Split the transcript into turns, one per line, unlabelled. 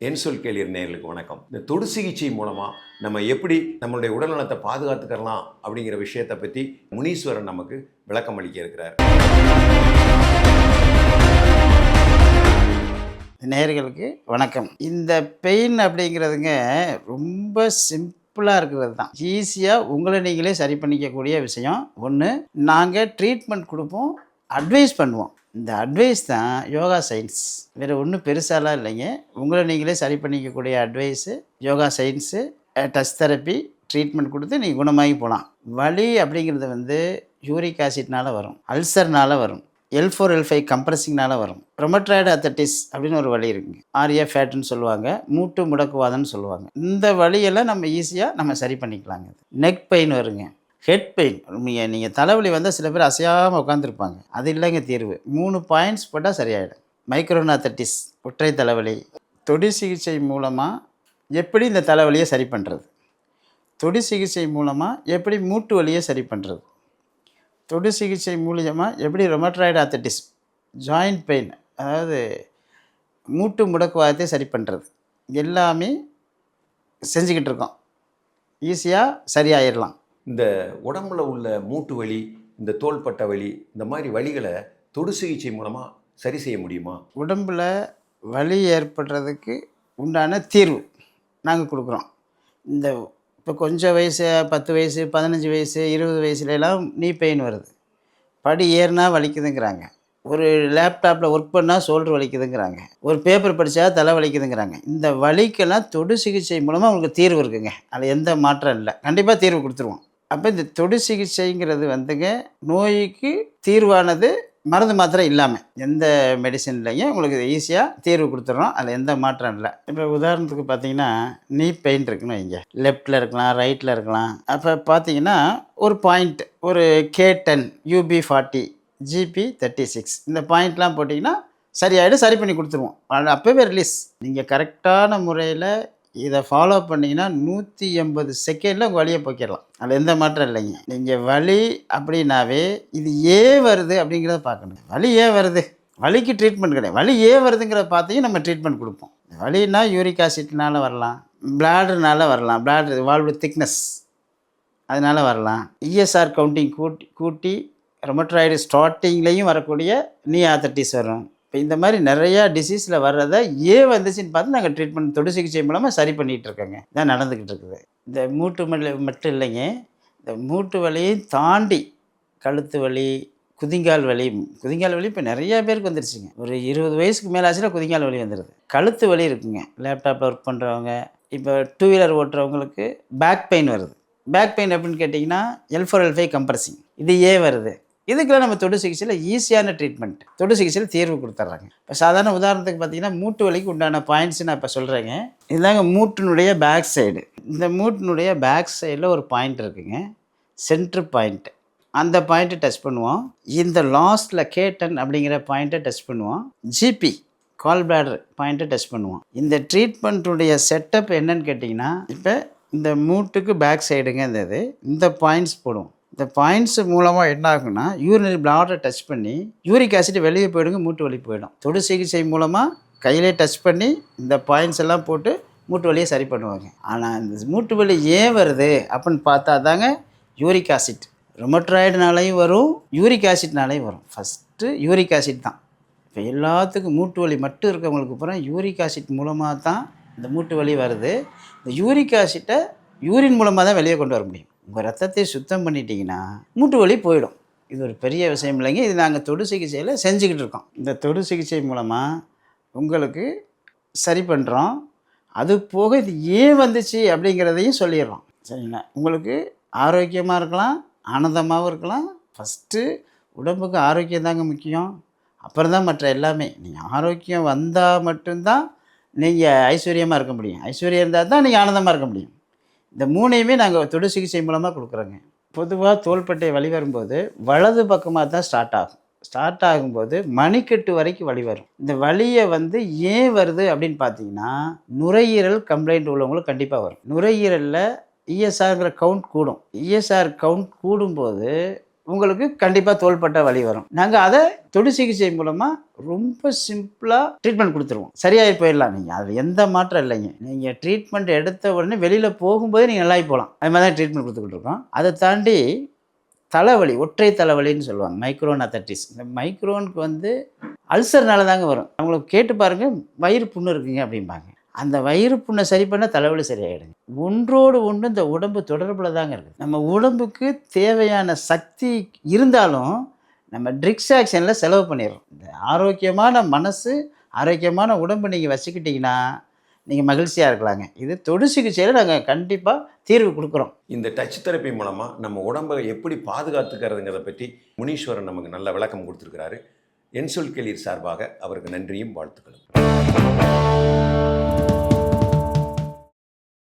என் சொல் கேளீர் நேயர்களுக்கு வணக்கம். இந்த தொடு சிகிச்சை மூலமா நம்ம எப்படி நம்மளுடைய உடல்நலத்தை பாதுகாத்துக்கலாம் அப்படிங்கிற விஷயத்தை பற்றி முனீஸ்வரன் நமக்கு விளக்கம் அளிக்க இருக்கிறார்.
நேயர்களுக்கு வணக்கம். இந்த பெயின் அப்படிங்கிறதுங்க ரொம்ப சிம்பிளாக இருக்கிறது தான். ஈஸியாக உங்களை நீங்களே சரி பண்ணிக்கக்கூடிய விஷயம். ஒன்று, நாங்கள் ட்ரீட்மெண்ட் கொடுப்போம், அட்வைஸ் பண்ணுவோம். இந்த அட்வைஸ் தான் யோகா சயின்ஸ். வேறு ஒன்றும் பெருசாலாம் இல்லைங்க. உங்களை நீங்களே சரி பண்ணிக்கக்கூடிய advice yoga science, touch therapy, treatment கொடுத்து நீங்கள் குணமாகி போகலாம். வலி அப்படிங்கிறது வந்து யூரிக் ஆசிட்னால் வரும், அல்சர்னால் வரும், L4 L5 கம்ப்ரஸிங்னால வரும். ரொமட்ராய்டு அத்தட்டிஸ் அப்படின்னு ஒரு வலி இருக்குங்க. ஆரியா ஃபேட்டுன்னு சொல்லுவாங்க, மூட்டு முடக்குவாதம்னு சொல்லுவாங்க. இந்த வலியெல்லாம் நம்ம ஈஸியாக சரி பண்ணிக்கலாங்க. நெக் பெயின் வருங்க, ஹெட் பெயின். நீங்கள் தலைவலி வந்தால் சில பேர் அசையாமல் உட்காந்துருப்பாங்க. அது இல்லைங்க தீர்வு. 3 பாயிண்ட்ஸ் போட்டால் சரியாயிடும். மைக்ரோனாத்தட்டிஸ், ஒற்றை தலைவலி. தொடு சிகிச்சை மூலமாக எப்படி இந்த தலைவலியை சரி பண்ணுறது, தொடு சிகிச்சை மூலமாக எப்படி மூட்டு வலியை சரி பண்ணுறது, தொடு சிகிச்சை மூலியமாக எப்படி ரொமட்ராய்டு ஆத்தட்டிஸ், ஜாயிண்ட் பெயின், அதாவது மூட்டு முடக்குவாதத்தை சரி பண்ணுறது, எல்லாமே செஞ்சுக்கிட்டு இருக்கோம். ஈஸியாக சரியாயிடலாம்.
இந்த உடம்புல உள்ள மூட்டு வலி, இந்த தோள்பட்டை வலி, இந்த மாதிரி வலிகளை தொடு சிகிச்சை மூலமாக சரி செய்ய முடியுமா?
உடம்பில் வலி ஏற்படுறதுக்கு உண்டான தீர்வு நாங்கள் கொடுக்குறோம். இந்த இப்போ கொஞ்சம் வயசு, 10 வயசு, 15 வயசு, 20 வயசுலலாம் நீ பெயின் வருது, படி ஏறினா வலிக்குதுங்கிறாங்க, ஒரு லேப்டாப்பில் ஒர்க் பண்ணால் ஷோல்டர் வலிக்குதுங்கிறாங்க, ஒரு பேப்பர் படித்தா தலை வலிக்குதுங்கிறாங்க. இந்த வலிக்கெல்லாம் தொடு சிகிச்சை மூலமாக உங்களுக்கு தீர்வு இருக்குங்க. அதில் எந்த மாற்றம் இல்லை. கண்டிப்பாக தீர்வு கொடுத்துருவோம். அப்போ இந்த தொடு சிகிச்சைங்கிறது வந்துங்க, நோய்க்கு தீர்வானது மருந்து மாத்திரை இல்லாமல் எந்த மெடிசன் இல்லைங்க. உங்களுக்கு ஈஸியாக தீர்வு கொடுத்துட்றோம். அதில் எந்த மாற்றம் இல்லை. இப்போ உதாரணத்துக்கு பார்த்தீங்கன்னா, நீ பெயின் இருக்குன்னு வைங்க, லெஃப்டில் இருக்கலாம், ரைட்டில் இருக்கலாம். அப்போ பார்த்தீங்கன்னா ஒரு பாயிண்ட், ஒரு K10 UB40 GP36 இந்த பாயிண்ட்லாம் போட்டிங்கன்னா சரியாயிடும். சரி பண்ணி கொடுத்துருவோம். அப்போவே ரிலீஸ். நீங்கள் கரெக்டான முறையில் இதை ஃபாலோ பண்ணிங்கன்னா 180 செகண்டில் உங்கள் வலியை போக்கிடலாம். அதில் எந்த மாற்றம் இல்லைங்க. நீங்கள் வலி அப்படின்னாவே இது ஏன் வருது அப்படிங்கிறத பார்க்கணும். வலி ஏன் வருது, வலிக்கு ட்ரீட்மெண்ட் கிடையாது. வலி ஏன் வருதுங்கிறத பார்த்திங்க நம்ம ட்ரீட்மெண்ட் கொடுப்போம். வலின்னா யூரிக் ஆசிட்னால வரலாம், பிளாடர்னால வரலாம், பிளாடர் வால்வு திக்னஸ் அதனால் வரலாம், ESR கவுண்டிங் கூட்டி ரொமட்ராய்டு ஸ்டார்டிங்லேயும் வரக்கூடிய நீ ஆத்தட்டிஸ் வரும். இப்போ இந்த மாதிரி நிறையா டிசீஸில் வர்றதை ஏன் வந்துச்சுன்னு பார்த்து நாங்கள் ட்ரீட்மெண்ட் தொடு சிகிச்சை மூலமாக சரி பண்ணிகிட்டு இருக்கோங்க. இதான் நடந்துக்கிட்டு இருக்குது. இந்த மூட்டு வலி மட்டும் இல்லைங்க, இந்த மூட்டு வலியும் தாண்டி கழுத்து வலி, குதிங்கால் வலி. குதிங்கால் வலி இப்போ நிறையா பேருக்கு வந்துருச்சுங்க. ஒரு 20 வயசுக்கு மேலே ஆச்சுன்னா குதிங்கால் வலி வந்துடுது. கழுத்து வலி இருக்குங்க. லேப்டாப்பில் ஒர்க் பண்ணுறவங்க, இப்போ 2 வீலர் ஓட்டுறவங்களுக்கு பேக் பெயின் வருது. பேக் பெயின் எப்படின்னு கேட்டிங்கன்னா L4 L5 கம்ப்ரஸிங். இது ஏன் வருது? இதுக்கெல்லாம் நம்ம தொடு சிகிச்சையில் ஈஸியான ட்ரீட்மெண்ட், தொடு சிகிச்சையில் தீர்வு கொடுத்துட்றாங்க. இப்போ சாதாரண உதாரணத்துக்கு பார்த்தீங்கன்னா, மூட்டு வலிக்கு உண்டான பாயிண்ட்ஸ் நான் இப்போ சொல்கிறேங்க. இதுதாங்க மூட்டினுடைய பேக் சைடு. இந்த மூட்டினுடைய பேக் சைடில் ஒரு பாயிண்ட் இருக்குங்க, சென்ட்ரு பாயிண்ட்டு. அந்த பாயிண்ட்டை டச் பண்ணுவோம். இந்த லாஸ்ட்டில் K10 அப்படிங்கிற பாயிண்ட்டை டச் பண்ணுவோம். GP கால் பிளாடர் பாயிண்ட்டை டச் பண்ணுவோம். இந்த ட்ரீட்மெண்ட்டுடைய செட்டப் என்னன்னு கேட்டிங்கன்னா, இப்போ இந்த மூட்டுக்கு பேக் சைடுங்க இந்த பாயிண்ட்ஸ் போடுவோம். இந்த பாயிண்ட்ஸ் மூலமாக என்ன ஆகுன்னா, யூரினரி பிளாடரை டச் பண்ணி யூரிக் ஆசிட் வெளியே போயிடுங்க, மூட்டு வலி போயிடும். தொடு சிகிச்சை மூலமாக கையிலே டச் பண்ணி இந்த பாயிண்ட்ஸ் எல்லாம் போட்டு மூட்டு வலியை சரி பண்ணுவாங்க. ஆனால் இந்த மூட்டு வலி ஏன் வருது அப்படின்னு பார்த்தா தாங்க யூரிக் ஆசிட். ரொமட்ராய்டுனாலையும் வரும், யூரிக் ஆசிட்னாலையும் வரும். ஃபஸ்ட்டு யூரிக் ஆசிட் தான். இப்போ எல்லாத்துக்கும் மூட்டு வலி மட்டும் இருக்கவங்களுக்கு அப்புறம் யூரிக் ஆசிட் மூலமாக தான் இந்த மூட்டு வலி வருது. இந்த யூரிக் ஆசிட்டை யூரின் மூலமாக தான் வெளியே கொண்டு வர முடியும். உங்கள் ரத்தத்தை சுத்தம் பண்ணிட்டீங்கன்னா மூட்டு வலி போயிடும். இது ஒரு பெரிய விஷயம் இல்லைங்க. இது நாங்கள் தொடு சிகிச்சையில் செஞ்சுக்கிட்டு இருக்கோம். இந்த தொடு சிகிச்சை மூலமாக உங்களுக்கு சரி பண்ணுறோம். அது போக இது ஏன் வந்துச்சு அப்படிங்கிறதையும் சொல்லிடுறோம். சரிங்களா? உங்களுக்கு ஆரோக்கியமாக இருக்கலாம், ஆனந்தமாகவும் இருக்கலாம். ஃபஸ்ட்டு உடம்புக்கு ஆரோக்கியம் தாங்க முக்கியம். அப்புறம் தான் மற்ற எல்லாமே. நீங்கள் ஆரோக்கியம் வந்தால் மட்டும்தான் நீங்கள் ஐஸ்வர்யமாக இருக்க முடியும். ஐஸ்வர்யம் இருந்தால் தான் நீங்கள் ஆனந்தமாக இருக்க முடியும். இந்த 3ஐயுமே நாங்கள் தொடு சிகிச்சை மூலமாக கொடுக்குறோங்க. பொதுவாக தோள்பட்டை வலி வரும்போது வலது பக்கமாக தான் ஸ்டார்ட் ஆகும்போது மணிக்கட்டு வரைக்கும் வலி வரும். இந்த வலியை ஏன் வருது அப்படின்னு பார்த்தீங்கன்னா, நுரையீரல் கம்ப்ளைண்ட் உள்ளவங்களுக்கு கண்டிப்பாக வரும். நுரையீரலில் ESRங்கிற கவுண்ட் கூடும். ESR கவுண்ட் கூடும்போது உங்களுக்கு கண்டிப்பாக தோள்பட்டை வலி வரும். நாங்கள் அதை தொடு சிகிச்சை மூலமாக ரொம்ப சிம்பிளாக ட்ரீட்மெண்ட் கொடுத்துருவோம். சரியாகி போயிடலாம். நீங்கள் அது எந்த மாற்றம் இல்லைங்க. நீங்கள் ட்ரீட்மெண்ட் எடுத்த உடனே வெளியில் போகும்போதே நீங்கள் நல்லாகி போகலாம். அது மாதிரி தான் ட்ரீட்மெண்ட் கொடுத்துக்கிட்டு இருக்கோம். அதை தாண்டி தலைவலி, ஒற்றை தலைவலின்னு சொல்லுவாங்க, மைக்ரோன் அத்தட்டிஸ். இந்த மைக்ரோனுக்கு வந்து அல்சர்னால தாங்க வரும். அவங்களுக்கு கேட்டு பாருங்கள், வயிறு புண்ணு இருக்குங்க அப்படிம்பாங்க. அந்த வயிறு புண்ணை சரி பண்ணால் தலைவலி சரியாயிடுங்க. ஒன்றோடு ஒன்று இந்த உடம்பு தொடர்பில் தாங்க இருக்குது. நம்ம உடம்புக்கு தேவையான சக்தி இருந்தாலும் நம்ம ட்ரிக்ஸ் ஆக்ஷனில் செலவு பண்ணிடுறோம். இந்த ஆரோக்கியமான மனசு, ஆரோக்கியமான உடம்பு நீங்கள் வச்சுக்கிட்டிங்கன்னா நீங்கள் மகிழ்ச்சியாக இருக்கலாங்க. இது தொடு சிகிச்சையில் நாங்கள் கண்டிப்பாக தீர்வு கொடுக்குறோம்.
இந்த டச் தெரப்பி மூலமாக நம்ம உடம்பை எப்படி பாதுகாத்துக்கிறதுங்கிறத பற்றி முனீஸ்வரன் நமக்கு நல்ல விளக்கம் கொடுத்துருக்கிறாரு. என் சொல் கேளீர் சார்பாக அவருக்கு நன்றியும் வாழ்த்துக்களும்.